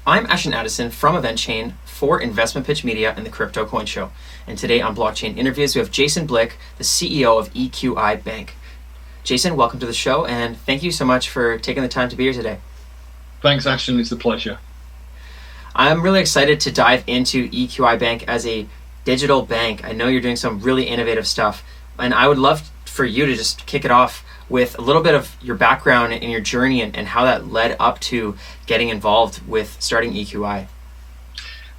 I'm Ashton Addison from EventChain for InvestmentPitch Media and the Crypto Coin Show. And today on Blockchain Interviews, we have Jason Blick, the CEO of EQIBank. Jason, welcome to the show, and thank you so much for taking the time to be here today. Thanks, Ashton. It's a pleasure. I'm really excited to dive into EQIBank as a digital bank. I know you're doing some really innovative stuff, and I would love for you to just kick it off with a little bit of your background and your journey and how that led up to getting involved with starting EQI.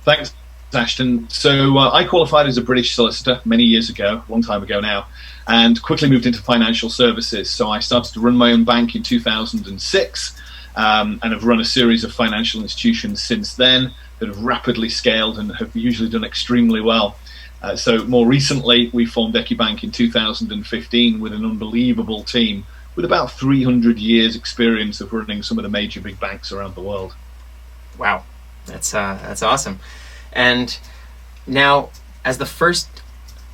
Thanks, Ashton. So I qualified as a British solicitor many years ago, a long time ago now, and quickly moved into financial services. So I started to run my own bank in 2006 and have run a series of financial institutions since then that have rapidly scaled and have usually done extremely well. So more recently, we formed EQIBank in 2015 with an unbelievable team with about 300 years experience of running some of the major big banks around the world. Wow, that's awesome. And now, as the first,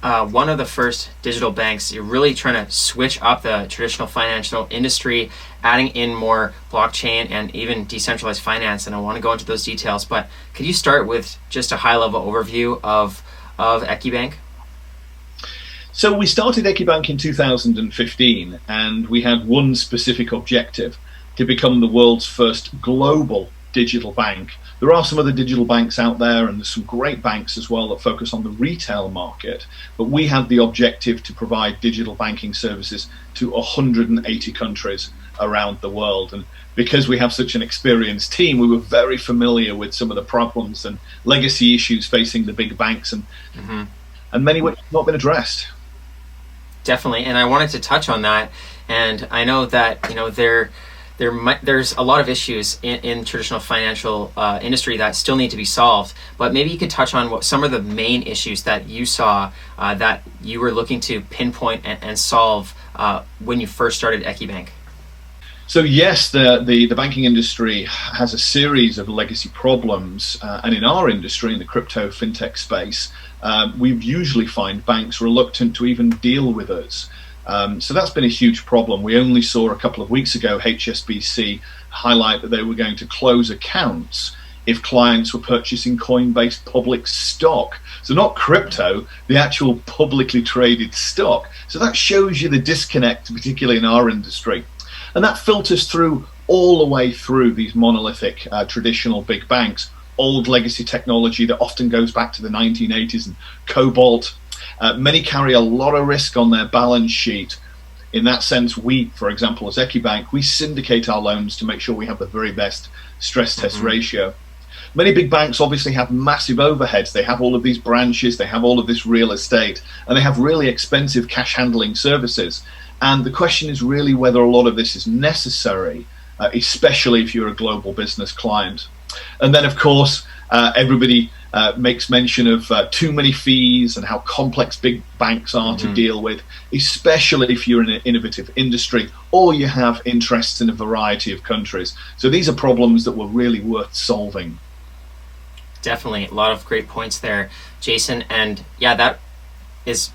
one of the first digital banks, you're really trying to switch up the traditional financial industry, adding in more blockchain and even decentralized finance. And I want to go into those details, but could you start with just a high-level overview of EQIBank? So we started EQIBank in 2015, and we had one specific objective: to become the world's first global digital bank. There are some other digital banks out there, and there's some great banks as well that focus on the retail market, but we had the objective to provide digital banking services to 180 countries around the world. And because we have such an experienced team, we were very familiar with some of the problems and legacy issues facing the big banks, and many which have not been addressed. Definitely, and I wanted to touch on that. And I know that there's a lot of issues in traditional financial industry that still need to be solved. But maybe you could touch on what some of the main issues that you saw that you were looking to pinpoint and solve when you first started EQIBank. So yes, the banking industry has a series of legacy problems, and in our industry, in the crypto fintech space, we usually find banks reluctant to even deal with us. So that's been a huge problem. We only saw a couple of weeks ago HSBC highlight that they were going to close accounts if clients were purchasing Coinbase public stock. So not crypto, the actual publicly traded stock. So that shows you the disconnect, particularly in our industry. And that filters through all the way through these monolithic traditional big banks. Old legacy technology that often goes back to the 1980s and COBOL. Many carry a lot of risk on their balance sheet. In that sense, we, for example, as EQIBank, we syndicate our loans to make sure we have the very best stress test ratio. Many big banks obviously have massive overheads. They have all of these branches, they have all of this real estate, and they have really expensive cash handling services. And the question is really whether a lot of this is necessary, especially if you're a global business client. And then, of course, everybody makes mention of too many fees and how complex big banks are to deal with, especially if you're in an innovative industry or you have interests in a variety of countries. So these are problems that were really worth solving. Definitely, a lot of great points there, Jason. And yeah, that is,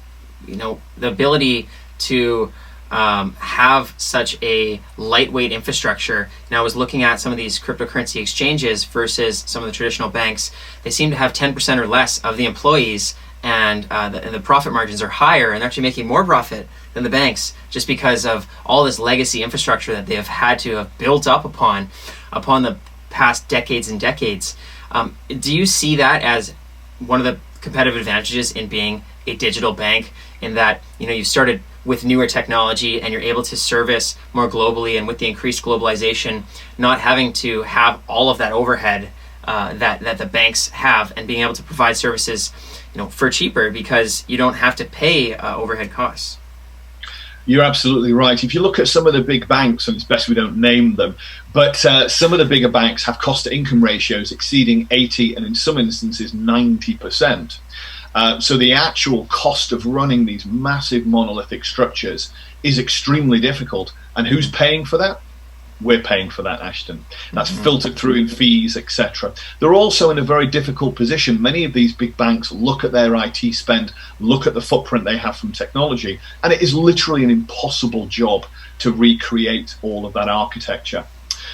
the ability to have such a lightweight infrastructure. Now, I was looking at some of these cryptocurrency exchanges versus some of the traditional banks. They seem to have 10% or less of the employees, and the profit margins are higher, and they're actually making more profit than the banks just because of all this legacy infrastructure that they have had to have built up upon the past decades and decades. Do you see that as one of the competitive advantages in being a digital bank, in that you started with newer technology and you're able to service more globally, and with the increased globalization, not having to have all of that overhead that the banks have, and being able to provide services for cheaper because you don't have to pay overhead costs? You're absolutely right. If you look at some of the big banks, and it's best we don't name them, but some of the bigger banks have cost-to-income ratios exceeding 80 and in some instances 90%. So the actual cost of running these massive monolithic structures is extremely difficult. And who's paying for that? We're paying for that, Ashton. That's filtered through in fees, etc. They're also in a very difficult position. Many of these big banks look at their IT spend, look at the footprint they have from technology, and it is literally an impossible job to recreate all of that architecture.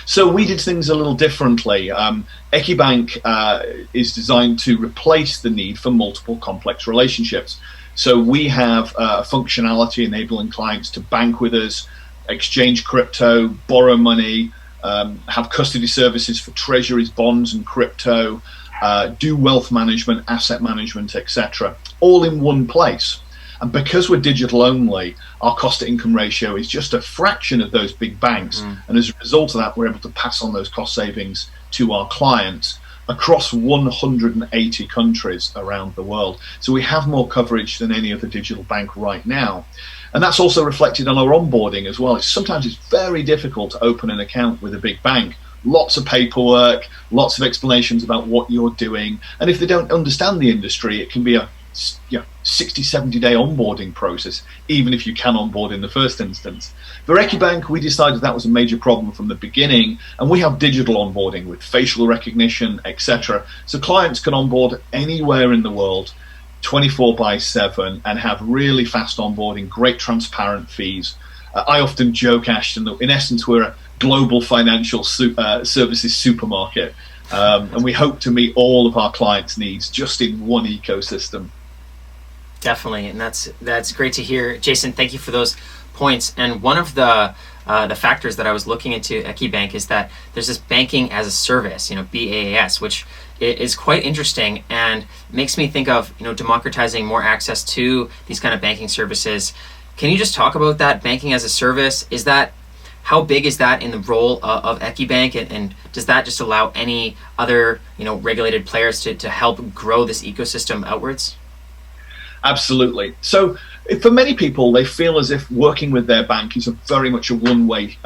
So we did things a little differently. EQIBank is designed to replace the need for multiple complex relationships. So we have functionality enabling clients to bank with us, exchange crypto, borrow money, have custody services for treasuries, bonds, and crypto, do wealth management, asset management, etc., all in one place. And because we're digital only, our cost to income ratio is just a fraction of those big banks. And as a result of that, we're able to pass on those cost savings to our clients across 180 countries around the world. So we have more coverage than any other digital bank right now. And that's also reflected on our onboarding as well. Sometimes it's very difficult to open an account with a big bank. Lots of paperwork, lots of explanations about what you're doing. And if they don't understand the industry, it can be a 60, 70-day onboarding process, even if you can onboard in the first instance. For EQIBank, we decided that was a major problem from the beginning, and we have digital onboarding with facial recognition, etc. So clients can onboard anywhere in the world, 24/7, and have really fast onboarding, great transparent fees. I often joke, Ashton, that in essence we're a global financial services supermarket, and we hope to meet all of our clients' needs just in one ecosystem. Definitely, and that's great to hear, Jason. Thank you for those points. And one of the factors that I was looking into EQIBank is that there's this banking as a service, BaaS, which is quite interesting and makes me think of democratizing more access to these kind of banking services. Can you just talk about that banking as a service? How big is that in the role of EQIBank, and does that just allow any other regulated players to help grow this ecosystem outwards? Absolutely. So for many people, they feel as if working with their bank is very much a one-way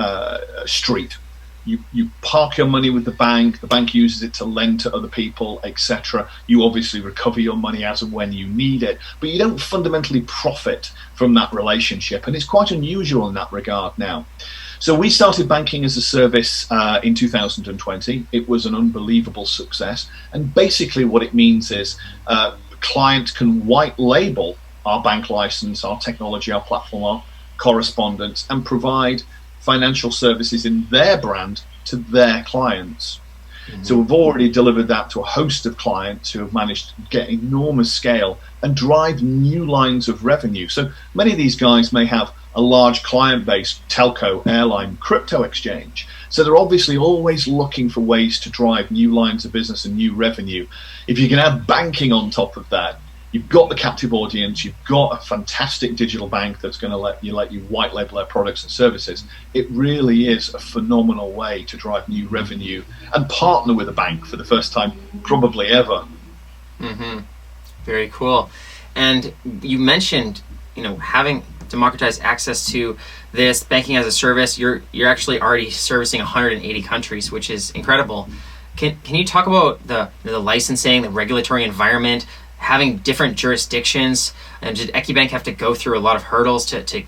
street. You park your money with the bank uses it to lend to other people, etc. You obviously recover your money as and when you need it, but you don't fundamentally profit from that relationship, and it's quite unusual in that regard now. So we started banking as a service in 2020. It was an unbelievable success, and basically what it means is clients can white label our bank license, our technology, our platform, our correspondence, and provide financial services in their brand to their clients. So we've already delivered that to a host of clients who have managed to get enormous scale and drive new lines of revenue. So many of these guys may have a large client base, telco, airline, crypto exchange. So they're obviously always looking for ways to drive new lines of business and new revenue. If you can add banking on top of that, you've got the captive audience, you've got a fantastic digital bank that's going to let you white label their products and services. It really is a phenomenal way to drive new revenue and partner with a bank for the first time probably ever. Very cool. And you mentioned having democratized access to this banking as a service. You're actually already servicing 180 countries, which is incredible. Can you talk about the licensing, the regulatory environment, having different jurisdictions, and did EQIBank have to go through a lot of hurdles to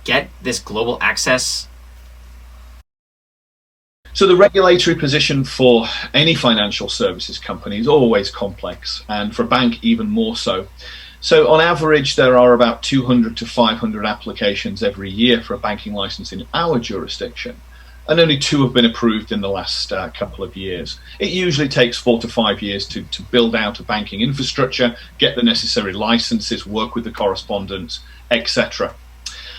get this global access? So the regulatory position for any financial services company is always complex, and for a bank even more so. So on average, there are about 200 to 500 applications every year for a banking license in our jurisdiction, and only 2 have been approved in the last couple of years. It usually takes 4 to 5 years to build out a banking infrastructure, get the necessary licenses, work with the correspondents, etc.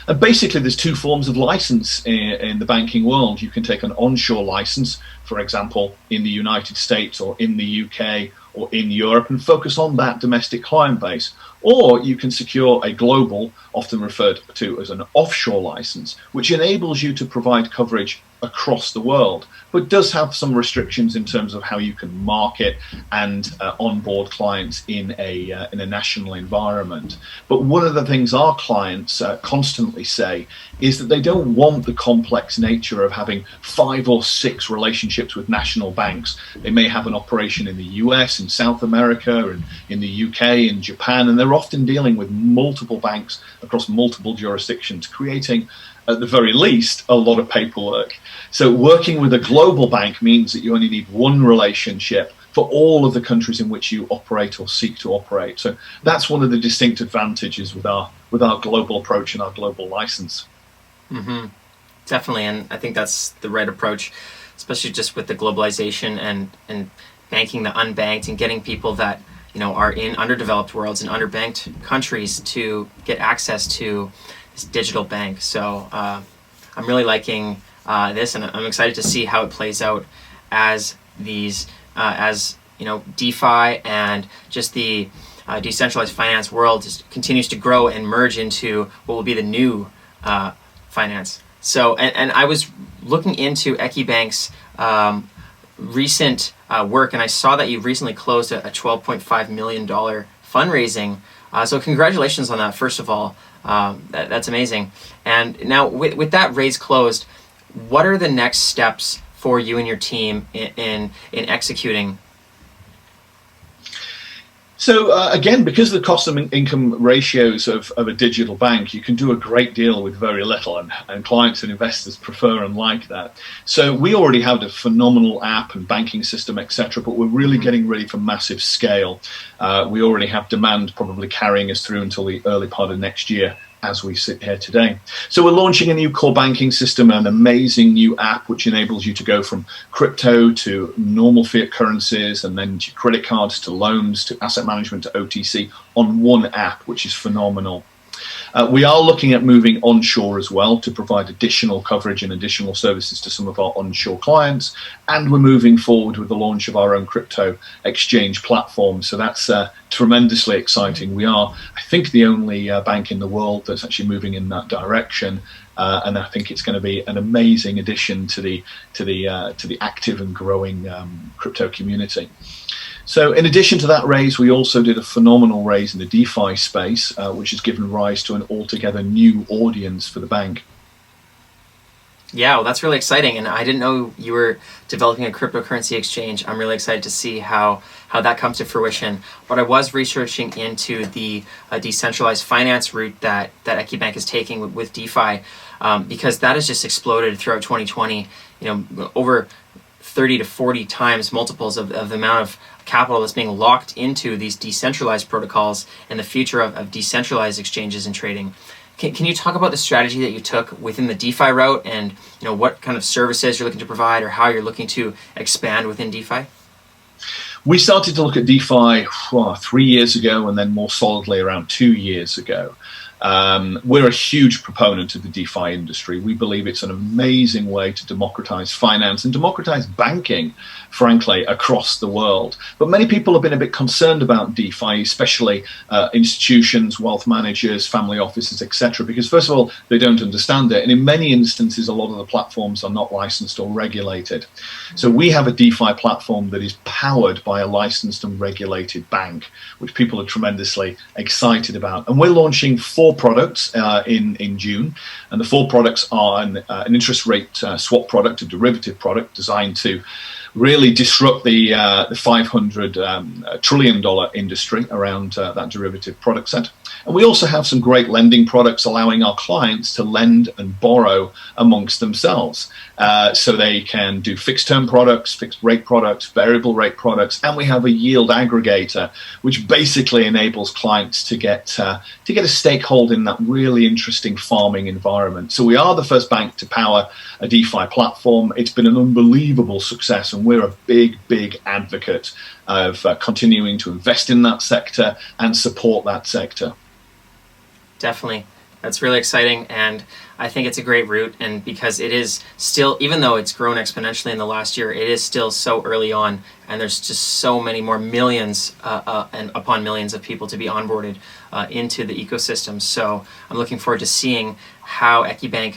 And basically, there's 2 forms of license in the banking world. You can take an onshore license, for example, in the United States or in the UK or in Europe, and focus on that domestic client base. Or you can secure a global, often referred to as an offshore license, which enables you to provide coverage across the world, but does have some restrictions in terms of how you can market and onboard clients in a national environment. But one of the things our clients constantly say is that they don't want the complex nature of having 5 or 6 relationships with national banks. They may have an operation in the US, in South America, and in the UK, in Japan, and they're often dealing with multiple banks across multiple jurisdictions, creating, at the very least, a lot of paperwork. So working with a global bank means that you only need one relationship for all of the countries in which you operate or seek to operate. So that's one of the distinct advantages with our global approach and our global license. Definitely, and I think that's the right approach. especially just with the globalization and banking the unbanked and getting people that are in underdeveloped worlds and underbanked countries to get access to this digital bank. So I'm really liking this, and I'm excited to see how it plays out as these DeFi and just the decentralized finance world just continues to grow and merge into what will be the new finance. So, and I was looking into EQIBank's recent work, and I saw that you recently closed a $12.5 million fundraising. So congratulations on that, first of all. That's amazing. And now with that raise closed, what are the next steps for you and your team in executing? So again, because of the cost and income ratios of a digital bank, you can do a great deal with very little, and clients and investors prefer and like that. So we already have a phenomenal app and banking system, etc., but we're really getting ready for massive scale. We already have demand probably carrying us through until the early part of next year, as we sit here today. So we're launching a new core banking system, an amazing new app which enables you to go from crypto to normal fiat currencies, and then to credit cards, to loans, to asset management, to OTC on one app, which is phenomenal. We are looking at moving onshore as well to provide additional coverage and additional services to some of our onshore clients. And we're moving forward with the launch of our own crypto exchange platform. So that's tremendously exciting. We are, I think, the only bank in the world that's actually moving in that direction. And I think it's going to be an amazing addition to the active and growing crypto community. So in addition to that raise, we also did a phenomenal raise in the DeFi space, which has given rise to an altogether new audience for the bank. Yeah, well, that's really exciting. And I didn't know you were developing a cryptocurrency exchange. I'm really excited to see how that comes to fruition. But I was researching into the decentralized finance route that EQIBank is taking with DeFi, because that has just exploded throughout 2020, over 30 to 40 times multiples of the amount of capital that's being locked into these decentralized protocols and the future of decentralized exchanges and trading. Can you talk about the strategy that you took within the DeFi route, and what kind of services you're looking to provide, or how you're looking to expand within DeFi? We started to look at DeFi 3 years ago, and then more solidly around 2 years ago. We're a huge proponent of the DeFi industry. We believe it's an amazing way to democratize finance and democratize banking, frankly, across the world. But many people have been a bit concerned about DeFi, especially institutions, wealth managers, family offices, etc., because first of all, they don't understand it. And in many instances, a lot of the platforms are not licensed or regulated. So we have a DeFi platform that is powered by a licensed and regulated bank, which people are tremendously excited about. And we're launching 4 products in June, and the 4 products are an interest rate swap product, a derivative product designed to really disrupt the $500 trillion industry around that derivative product set. And we also have some great lending products allowing our clients to lend and borrow amongst themselves. So they can do fixed term products, fixed rate products, variable rate products, and we have a yield aggregator, which basically enables clients to get a stakehold in that really interesting farming environment. So we are the first bank to power a DeFi platform. It's been an unbelievable success, and we're a big advocate of continuing to invest in that sector and support that sector. Definitely. That's really exciting, and I think it's a great route, and because it is still, even though it's grown exponentially in the last year, it is still so early on, and there's just so many more millions and upon millions of people to be onboarded into the ecosystem. So I'm looking forward to seeing how EQIBank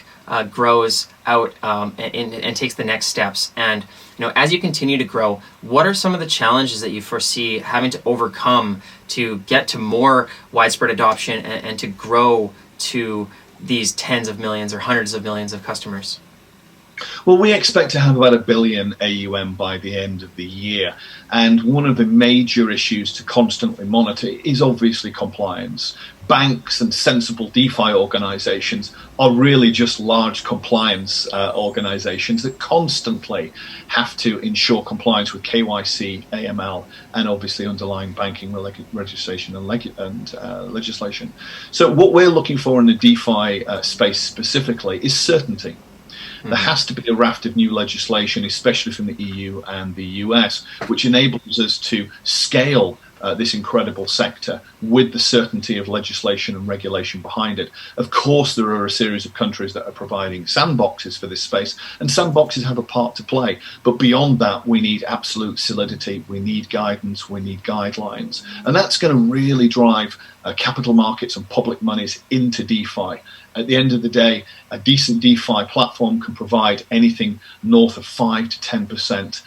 grows out and takes the next steps. And as you continue to grow, what are some of the challenges that you foresee having to overcome to get to more widespread adoption and to grow to these tens of millions or hundreds of millions of customers? Well, we expect to have about $1 billion AUM by the end of the year. And one of the major issues to constantly monitor is obviously compliance. Banks and sensible DeFi organizations are really just large compliance organizations that constantly have to ensure compliance with KYC, AML, and obviously underlying banking registration and legislation. So what we're looking for in the DeFi space specifically is certainty. There has to be a raft of new legislation, especially from the EU and the US, which enables us to scale this incredible sector with the certainty of legislation and regulation behind it. Of course, there are a series of countries that are providing sandboxes for this space, and sandboxes have a part to play. But beyond that, we need absolute solidity, we need guidance, we need guidelines. And that's going to really drive capital markets and public monies into DeFi. At the end of the day, a decent DeFi platform can provide anything north of 5 to 10%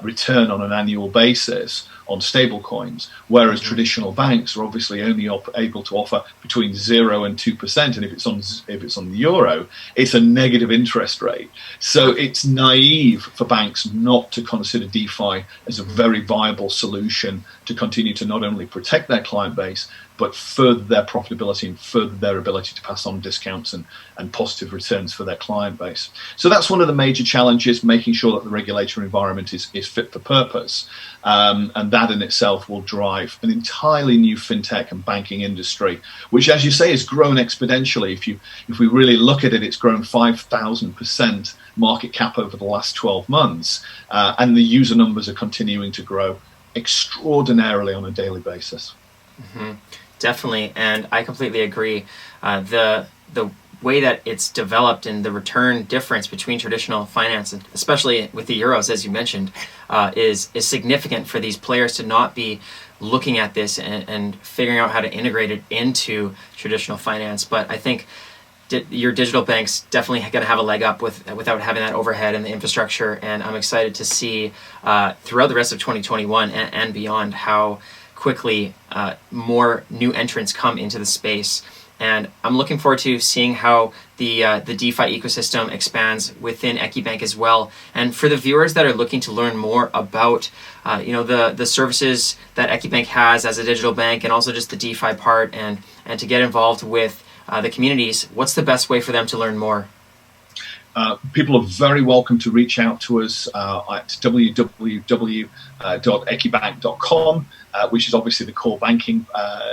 return on an annual basis on stablecoins, whereas traditional banks are obviously only able to offer between 0 and 2%, and if it's on the euro, it's a negative interest rate. So it's naive for banks not to consider DeFi as a very viable solution to continue to not only protect their client base, but further their profitability and further their ability to pass on discounts and positive returns for their client base. So that's one of the major challenges, making sure that the regulatory environment is fit for purpose. And that in itself will drive an entirely new fintech and banking industry, which, as you say, has grown exponentially. If we really look at it, it's grown 5,000% market cap over the last 12 months. And the user numbers are continuing to grow extraordinarily on a daily basis. Mm-hmm. Definitely, and I completely agree. The way that it's developed and the return difference between traditional finance, and especially with the euros, as you mentioned, is significant for these players to not be looking at this and figuring out how to integrate it into traditional finance. But I think your digital bank's definitely going to have a leg up without having that overhead and the infrastructure. And I'm excited to see throughout the rest of 2021 and beyond how quickly more new entrants come into the space. And I'm looking forward to seeing how the DeFi ecosystem expands within EQIBank as well. And for the viewers that are looking to learn more about the services that EQIBank has as a digital bank, and also just the DeFi part, and to get involved with the communities, what's the best way for them to learn more? People are very welcome to reach out to us at www.equibank.com, which is obviously the core banking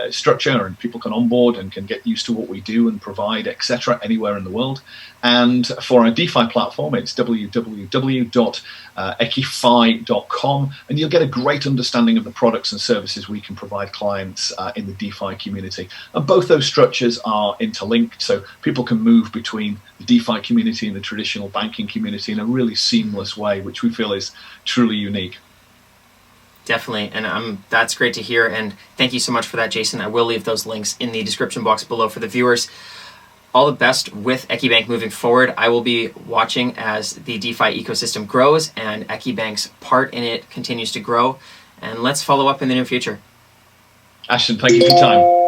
structure, and people can onboard and can get used to what we do and provide, etc., anywhere in the world. And for our DeFi platform, it's www.equifi.com, and you'll get a great understanding of the products and services we can provide clients in the DeFi community. And both those structures are interlinked, so people can move between the DeFi community and the traditional banking community in a really seamless way, which we feel is truly unique. Definitely, and that's great to hear, and thank you so much for that, Jason. I will leave those links in the description box below for the viewers. All the best with EQIBank moving forward. I will be watching as the DeFi ecosystem grows and EQIBank's part in it continues to grow, and let's follow up in the near future. Ashton, thank you for your time.